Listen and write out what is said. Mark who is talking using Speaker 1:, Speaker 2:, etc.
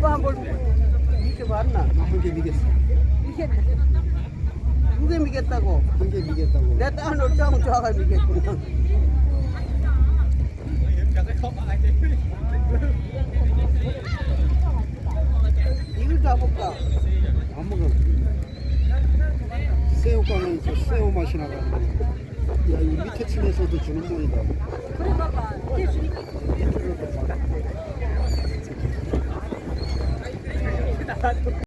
Speaker 1: 누가 한번 믿게 봤나?
Speaker 2: 한 개 미겠어.
Speaker 1: 이게 누게 믿겠다고?
Speaker 2: 한 개 미겠다고.
Speaker 1: 내 딸을 짱 좋아가 믿겠구나. 이걸 잡을까?
Speaker 2: 안 먹어. 새우깡은 그 새우 맛이 나가지고. 야, 이 밑에 층에서도 주는 모이다.
Speaker 3: 그래 봐봐. 이게 주니까.
Speaker 2: 밑으로도 봐.